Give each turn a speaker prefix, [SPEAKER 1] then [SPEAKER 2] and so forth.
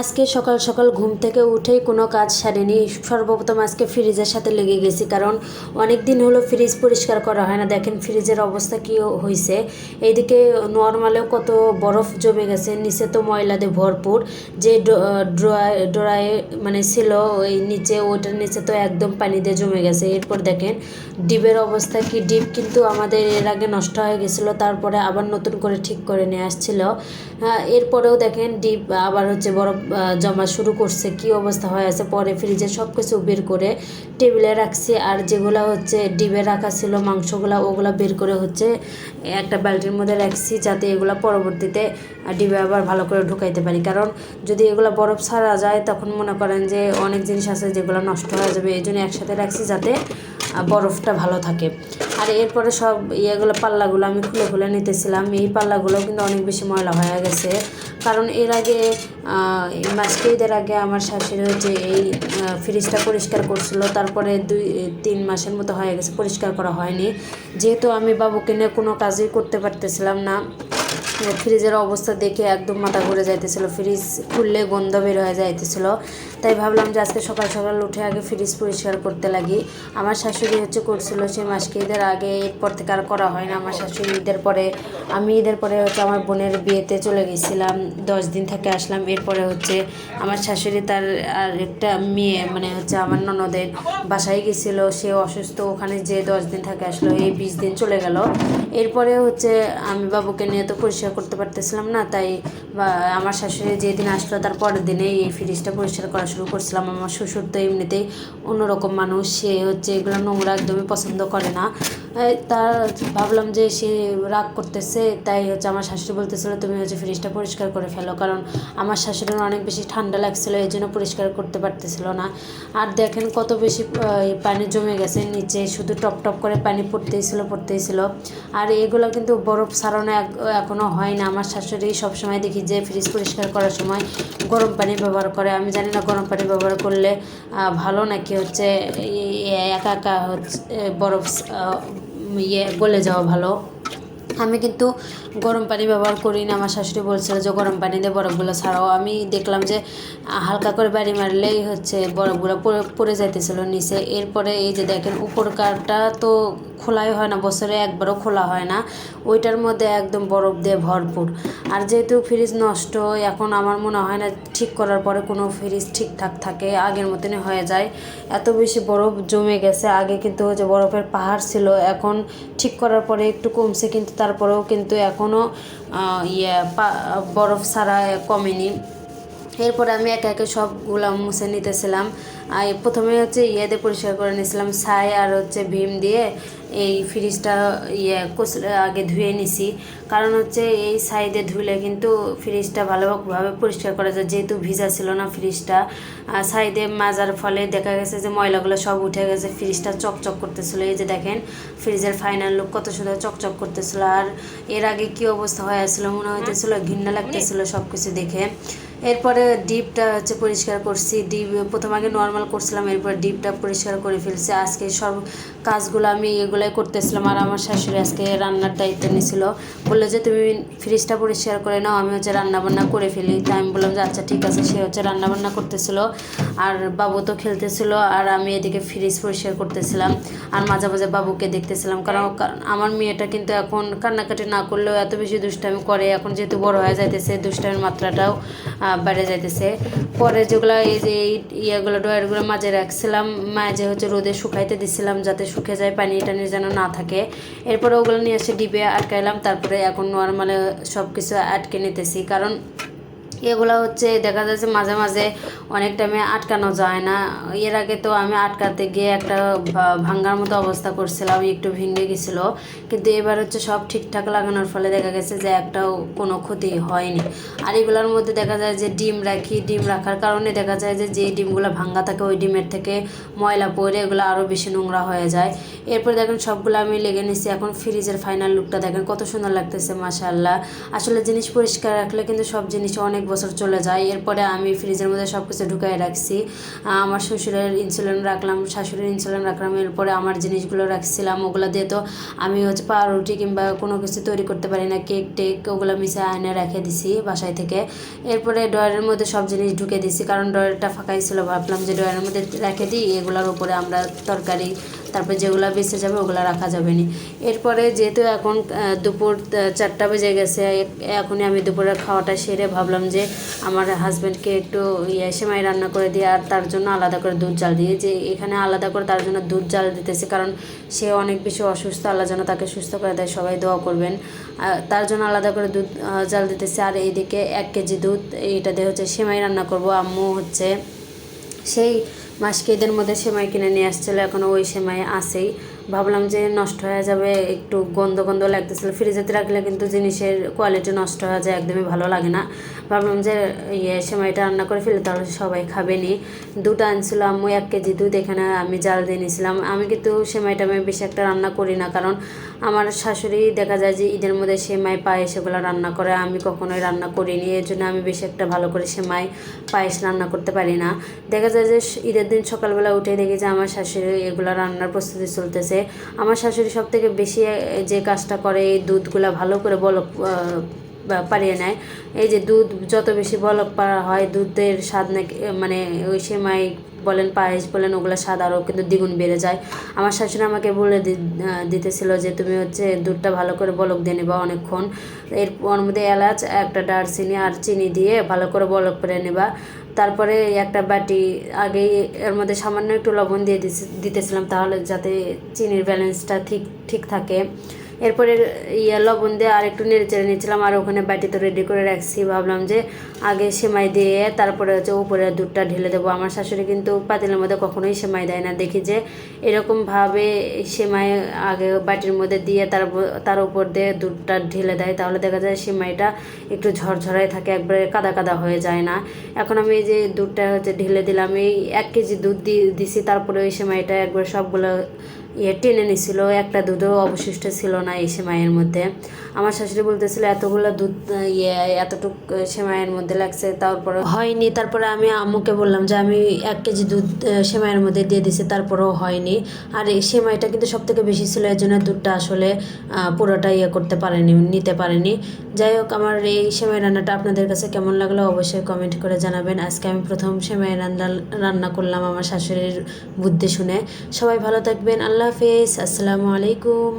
[SPEAKER 1] আজকে সকাল সকাল ঘুম থেকে উঠেই কোনো কাজ সারিনি। সর্বপ্রথম আজকে ফ্রিজের সাথে লেগে গেছি, কারণ অনেক দিন হলো ফ্রিজ পরিষ্কার করা হয় না। দেখেন ফ্রিজের অবস্থা কী হয়েছে। এইদিকে নর্মালেও কত বরফ জমে গেছে, নিচে তো ময়লা দিয়ে ভরপুর। যে ড্রয়ে মানে ছিল ওই নিচে, ওইটার নিচে তো একদম পানি দিয়ে জমে গেছে। এরপর দেখেন ডিপের অবস্থা কি, ডিপ কিন্তু আমাদের এর আগে নষ্ট হয়ে গেছিলো, তারপরে আবার নতুন করে ঠিক করে নিয়ে আসছিল। এরপরেও দেখেন ডিপ আবার হচ্ছে বরফ জমা শুরু করছে। কি অবস্থা হয়ে আছে। পরে ফ্রিজে সব কিছু বের করে টেবিলে রাখছি, আর যেগুলো হচ্ছে ডিবে রাখা ছিল মাংসগুলো, ওগুলো বের করে হচ্ছে একটা বালতির মধ্যে রাখছি, যাতে এগুলো পরবর্তীতে ডিবে আবার ভালো করে ঢুকাইতে পারি। কারণ যদি এগুলো বরফ ছাড়া যায় তখন মনে করেন যে অনেক জিনিস আছে যেগুলো নষ্ট হয়ে যাবে, এই জন্য একসাথে রাখছি যাতে বরফটা ভালো থাকে। আর এরপরে সব ইয়েগুলো পাল্লাগুলো আমি খুলে খুলে নিতেছিলাম। এই পাল্লাগুলো কিন্তু অনেক বেশি ময়লা হয়ে গেছে, কারণ এর আগে ঈদের আগে আমার শাশুড়ি হচ্ছে এই ফ্রিজটা পরিষ্কার করছিল, তারপরে 2-3 মাসের মতো হয়ে গেছে পরিষ্কার করা হয়নি। যেহেতু আমি বাবুকে নিয়ে কোনো কাজই করতে পারতেছিলাম না, ফ্রিজের অবস্থা দেখে একদম মাথা ঘুরে যাইতেছিল। ফ্রিজ খুললে গন্ধ বের হয়ে যাইতেছিল। তাই ভাবলাম যে আজকে সকাল সকাল উঠে আগে ফ্রিজ পরিষ্কার করতে লাগি। আমার শাশুড়ি হচ্ছে করছিল সেই মাসকে ঈদের আগে, এরপর থেকে আর করা হয় না। আমার শাশুড়ি ঈদের পরে, আমি ঈদের পরে হচ্ছে আমার বোনের বিয়েতে চলে গেছিলাম, 10 দিন থেকে আসলাম। এরপরে হচ্ছে আমার শাশুড়ি তার আর একটা মেয়ে মানে হচ্ছে আমার ননদের বাসায় গেছিলো, সে অসুস্থ, ওখানে যে 10 দিন থেকে আসলো, এই 20 দিন চলে গেল। এরপরে হচ্ছে আমি বাবুকে নিয়ে তো পরিষ্কার করতে পারতেছিলাম না, তাই আমার শাশুড়ি যেদিন আসলো তার পরের দিনেই এই ফ্রিজটা পরিষ্কার করা শুরু করছিলাম। আমার শ্বশুর তো এমনিতেই অন্যরকম মানুষ, সে হচ্ছে এগুলো নোংরা একদমই পছন্দ করে না। তার ভাবলাম যে সে রাগ করতেছে, তাই হচ্ছে আমার শাশুড়ি বলতেছিল তুমি হচ্ছে ফ্রিজটা পরিষ্কার করে ফেলো, কারণ আমার শাশুড়ির অনেক বেশি ঠান্ডা লাগছিলো, এই জন্য পরিষ্কার করতে পারতেছিল না। আর দেখেন কত বেশি পানি জমে গেছে নিচে, শুধু টপ টপ করে পানি পড়তেইছিল। আর এগুলো কিন্তু বরফ ছাড়ানো এখনও হয় না। আমার শাশুড়ি সবসময় দেখি যে ফ্রিজ পরিষ্কার করার সময় গরম পানি ব্যবহার করে। আমি জানি না গরম পানি ব্যবহার করলে ভালো নাকি হচ্ছে একা একা হচ্ছে বরফ গলে যাওয়া ভালো। আমি কিন্তু গরম পানি ব্যবহার করি না। আমার শাশুড়ি বলছিল যে গরম পানি দিয়ে বরফগুলো ছাড়াও। আমি দেখলাম যে হালকা করে বাড়ি মারলেই হচ্ছে বরফগুলো পড়ে যাইতেছিল নিচে। এরপরে এই যে দেখেন উপরকারটা তো খোলাই হয় না, বছরে একবারও খোলা হয় না, ওইটার মধ্যে একদম বরফ দিয়ে ভরপুর। আর যেহেতু ফ্রিজ নষ্ট, এখন আমার মনে হয় না ঠিক করার পরে কোনো ফ্রিজ ঠিকঠাক থাকে, আগের মতনই হয়ে যায়। এত বেশি বরফ জমে গেছে। আগে কিন্তু যে বরফের পাহাড় ছিল, এখন ঠিক করার পরে একটু কমছে, কিন্তু তারপরেও কিন্তু এখনও বরফ ছাড়া কমেনি। এরপরে আমি একে একে সবগুলো মুছে নিতেছিলাম। আর প্রথমে হচ্ছে দিয়ে পরিষ্কার করে নিয়েছিলাম ছাই আর হচ্ছে ভীম দিয়ে। এই ফ্রিজটা আগে ধুয়ে নিছি, কারণ হচ্ছে এই ছাই দিয়ে ধুলে কিন্তু ফ্রিজটা ভালোভাবে পরিষ্কার করা যায়, যেহেতু ভিজা ছিল না ফ্রিজটা। ছাই দিয়ে মাজার ফলে দেখা গেছে যে ময়লাগুলো সব উঠে গেছে, ফ্রিজটা চকচক করতেছিল। এই যে দেখেন ফ্রিজের ফাইনাল লুক কত সুন্দর চকচক করতেছিল। আর এর আগে কি অবস্থা হয়ে আসছিল, মনে হইতেছিল ঘৃণা লাগতেছিল সব কিছু দেখে। এরপরে ডিপটা হচ্ছে পরিষ্কার করছি। ডিপ প্রথম আগে নর্মাল করছিলাম, এরপর ডিপটা পরিষ্কার করে ফেলছি। আজকে সব কাজগুলো আমি এগুলাই করতেছিলাম। আর আমার শাশুড়ি আজকে রান্নার দায়িত্ব নিয়েছিল, বললো যে তুমি ফ্রিজটা পরিষ্কার করে নাও, আমি হচ্ছে রান্নাবান্না করে ফেলি। তাই আমি বললাম যে আচ্ছা ঠিক আছে। সে হচ্ছে রান্নাবান্না করতেছিল, আর বাবু তো খেলতেছিল, আর আমি এদিকে ফ্রিজ পরিষ্কার করতেছিলাম। আর মাঝে মাঝে বাবুকে দেখতেছিলাম, কারণ আমার মেয়েটা কিন্তু এখন কান্নাকাটি না করলেও এত বেশি দুষ্টামি করে। এখন যেহেতু বড় হয়ে যাইতেছে, দুষ্টামির মাত্রাটাও বেড়ে যাইতেছে। পরে যেগুলো এই যে ইয়েগুলো ড্রয়ারগুলো মাঝে রাখছিলাম, মাঝে হচ্ছে রোদে শুকাইতে দিছিলাম যাতে শুকে যায়, পানি টানি যেন না থাকে। এরপরে ওগুলো নিয়ে এসে ডিবে আটকাইলাম। তারপরে এখন নর্মালে সব কিছু আটকে নিতেছি, কারণ এগুলো হচ্ছে দেখা যাচ্ছে মাঝে মাঝে অনেক টাইমে আটকানো যায় না। এর আগে তো আমি আটকাতে গিয়ে একটা ভাঙ্গার মতো অবস্থা করছিলাম, একটু ভেঙে গেছিলো। কিন্তু এবার হচ্ছে সব ঠিকঠাক লাগানোর ফলে দেখা গেছে যে একটাও কোনো ক্ষতি হয়নি। আর এগুলোর মধ্যে দেখা যায় যে ডিম রাখি, ডিম রাখার কারণে দেখা যায় যে যেই ডিমগুলো ভাঙ্গা থাকে ওই ডিমের থেকে ময়লা পড়ে এগুলো আরও বেশি নোংরা হয়ে যায়। এরপর দেখেন সবগুলো আমি লেগে নিচ্ছি। এখন ফ্রিজের ফাইনাল লুকটা দেখেন কত সুন্দর লাগতেছে, মাশাআল্লাহ। আসলে জিনিস পরিষ্কার রাখলে কিন্তু সব জিনিস অনেক বছর চলে যায়। এরপরে আমি ফ্রিজের মধ্যে সব কিছু ঢুকাই রাখছি। আমার শ্বশুরের ইনসুলিন রাখলাম, শাশুড়ির ইনসুলিন রাখলাম, এরপরে আমার জিনিসগুলো রাখছিলাম। ওগুলো দিয়ে তো আমি পাউরুটি কিংবা কোনো কিছু তৈরি করতে পারি না, কেক টেক ওগুলো মিশে আয়নে রেখে দিছি বাসায় থেকে। এরপরে ড্রয়ারের মধ্যে সব জিনিস ঢুকে দিছি, কারণ ড্রয়ারটা ফাঁকাই ছিল। ভাবলাম যে ড্রয়ারের মধ্যে রেখে দিই, এগুলোর উপরে আমরা তরকারি তারপরে যেগুলো বেঁচে যাবে ওগুলো রাখা যাবে না। এরপরে যেহেতু এখন দুপুর 4টা বেজে গেছে, এখনই আমি দুপুরের খাওয়াটা সেরে ভাবলাম যে আমার হাজব্যান্ডকে একটু সেমাই রান্না করে দিয়ে আর তার জন্য আলাদা করে দুধ জাল দিয়ে, যে এখানে আলাদা করে তার জন্য দুধ জাল দিতেছে, কারণ সে অনেক বেশি অসুস্থ। আল্লাহ যেন তাকে সুস্থ করে দেয়, সবাই দোয়া করবেন। তার জন্য আলাদা করে দুধ জাল দিতেছে। আর এইদিকে 1 কেজি দুধ, এইটা দিয়ে সেমাই রান্না করব। আম্মু সেই মাসকে ঈদের মধ্যে সেমাই কিনে নিয়ে আসছিলো, এখনও ওই সেমাই আছেই। ভাবলাম যে নষ্ট হয়ে যাবে, একটু গন্ধ গন্ধ লাগতেছিলো। ফ্রিজেতে রাখলে কিন্তু জিনিসের কোয়ালিটি নষ্ট হয়ে যায়, একদমই ভালো লাগে না। ভাবলাম যে সেমাইটা রান্না করে ফেলে, তাহলে সবাই খাবে নি। দুধ আনছিল আম্মু, 1 কেজি দুধ এখানে আমি জাল দিয়ে নিয়েছিলাম। আমি কিন্তু সেমাইটা আমি বেশি একটা রান্না করি না, কারণ আমার শাশুড়ি দেখা যায় যে ঈদের মধ্যে সেমাই পায়েস এগুলো রান্না করে, আমি কখনোই রান্না করিনি। এর জন্য আমি বেশি একটা ভালো করে সেমাই পায়েস রান্না করতে পারি না। দেখা যায় যে ঈদের দিন সকালবেলা উঠে দেখি যে আমার শাশুড়ি এগুলো রান্নার প্রস্তুতি চলতেছে। আমার শাশুড়ি সব থেকে বেশি যে কাজটা করে, এই দুধগুলা ভালো করে বলক পারিয়ে নেয়। এই যে দুধ যত বেশি বলক পাড়া হয়, দুধের স্বাদ নাকি মানে ওই সেমাই বলেন পায়েস বলেন ওগুলো স্বাদ আরও কিন্তু দ্বিগুণ বেড়ে যায়। আমার শাশুড়ি আমাকে বলে দিতেছিল যে তুমি দুধটা ভালো করে বলক দিয়ে নেবা অনেকক্ষণ। ওর মধ্যে এলাচ, একটা দারচিনি আর চিনি দিয়ে ভালো করে বলক করে নেবা। তারপরে একটা বাটি আগেই এর মধ্যে সামান্য একটু লবণ দিয়ে দিতেছিলাম, তাহলে যাতে চিনির ব্যালেন্সটা ঠিক থাকে। এরপরে লবণ দিয়ে আর একটু নেড়ে চেড়ে নিয়েছিলাম, আর ওখানে বাটিতে রেডি করে রাখছি। ভাবলাম যে আগে সেমাই দিয়ে তারপরে উপরে দুধটা ঢেলে দেবো। আমার শাশুড়ি কিন্তু পাতিলের মধ্যে কখনোই সেমাই দেয় না, দেখি যে এরকমভাবে সেমাই আগে বাটির মধ্যে দিয়ে তার উপর দিয়ে দুধটা ঢেলে দেয়, তাহলে দেখা যায় সেমাইটা একটু ঝরঝরাই থাকে, একবারে কাদা কাদা হয়ে যায় না। এখন আমি এই যে দুধটা ঢেলে দিলাম, এই 1 কেজি দুধ দিছি, তারপরে ওই সেমাইটা একবার সবগুলো টেনে নিছিল, একটা দুধও অবশিষ্ট ছিল না এই সেমাইয়ের মধ্যে। আমার শাশুড়ি বলতেছিল এতগুলো দুধ এতটুক সেমাইয়ের মধ্যে লাগছে, তারপরে হয়নি। তারপরে আমি আম্মুকে বললাম যে আমি 1 কেজি দুধ সেমাইয়ের মধ্যে দিয়ে দিছি, তারপরেও হয়নি। আর এই সেমাইটা কিন্তু সব থেকে বেশি ছিল, এর জন্য দুধটা আসলে পুরোটা নিতে পারেনি। যাই হোক, আমার এই সেমাই রান্নাটা আপনাদের কাছে কেমন লাগলো অবশ্যই কমেন্ট করে জানাবেন। আজকে আমি প্রথম সেমাই রান্না করলাম আমার শাশুড়ির বুদ্ধি শুনে। সবাই ভালো থাকবেন, আল্লাহ হাফেজ, আসসালামু আলাইকুম।